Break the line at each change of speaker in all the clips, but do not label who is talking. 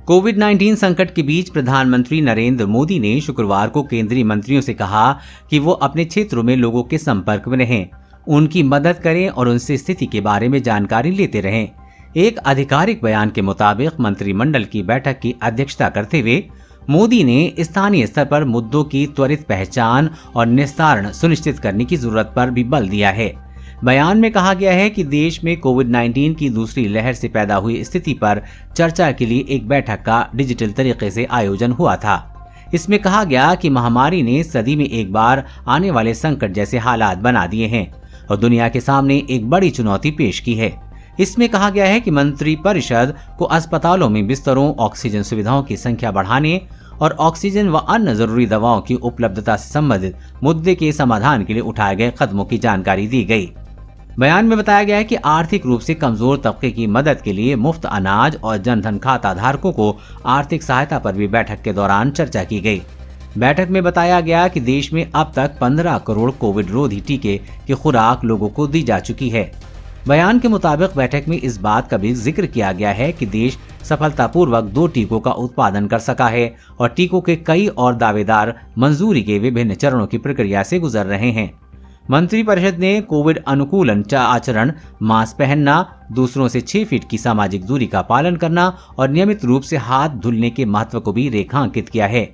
कोविड-19 संकट के बीच प्रधानमंत्री नरेंद्र मोदी ने शुक्रवार को केंद्रीय मंत्रियों से कहा कि वो अपने क्षेत्रों में लोगों के संपर्क में रहें, उनकी मदद करें और उनसे स्थिति के बारे में जानकारी लेते रहें। एक आधिकारिक बयान के मुताबिक मंत्रिमंडल की बैठक की अध्यक्षता करते हुए मोदी ने स्थानीय स्तर पर मुद्दों की त्वरित पहचान और निस्तारण सुनिश्चित करने की जरूरत पर भी बल दिया है। बयान में कहा गया है कि देश में कोविड-19 की दूसरी लहर से पैदा हुई स्थिति पर चर्चा के लिए एक बैठक का डिजिटल तरीके से आयोजन हुआ था। इसमें कहा गया कि महामारी ने सदी में एक बार आने वाले संकट जैसे हालात बना दिए हैं और दुनिया के सामने एक बड़ी चुनौती पेश की है। इसमें कहा गया है कि मंत्रिपरिषद को अस्पतालों में बिस्तरों, ऑक्सीजन सुविधाओं की संख्या बढ़ाने और ऑक्सीजन व अन्य जरूरी दवाओं की उपलब्धता से संबंधित मुद्दे के समाधान के लिए उठाए गए कदमों की जानकारी दी गई। बयान में बताया गया है कि आर्थिक रूप से कमजोर तबके की मदद के लिए मुफ्त अनाज और जनधन खाता धारकों को आर्थिक सहायता पर भी बैठक के दौरान चर्चा की गई। बैठक में बताया गया कि देश में अब तक 15 करोड़ कोविड रोधी टीके की खुराक लोगों को दी जा चुकी है। बयान के मुताबिक बैठक में इस बात का भी जिक्र किया गया है कि देश सफलतापूर्वक 2 टीकों का उत्पादन कर सका है और टीकों के कई और दावेदार मंजूरी के विभिन्न चरणों की प्रक्रिया से गुजर रहे हैं। मंत्रिपरिषद ने कोविड अनुकूलन आचरण, मास्क पहनना, दूसरों से 6 फीट की सामाजिक दूरी का पालन करना और नियमित रूप से हाथ धुलने के महत्व को भी रेखांकित किया है।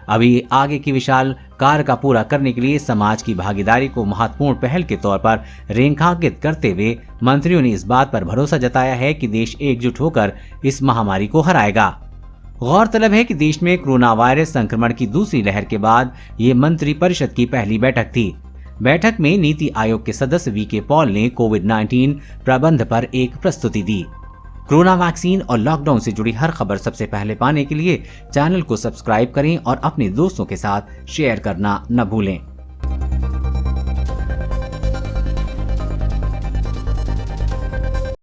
अभी आगे की विशाल कार्य का पूरा करने के लिए समाज की भागीदारी को महत्वपूर्ण पहल के तौर पर रेखांकित करते हुए मंत्रियों ने इस बात पर भरोसा जताया है कि देश एकजुट होकर इस महामारी को हराएगा। गौरतलब है कि देश में कोरोना वायरस संक्रमण की दूसरी लहर के बाद ये मंत्रिपरिषद की पहली बैठक थी। बैठक में नीति आयोग के सदस्य वी.के. पॉल ने कोविड-19 प्रबंध पर एक प्रस्तुति दी। कोरोना वैक्सीन और लॉकडाउन से जुड़ी हर खबर सबसे पहले पाने के लिए चैनल को सब्सक्राइब करें और अपने दोस्तों के साथ शेयर करना न भूलें।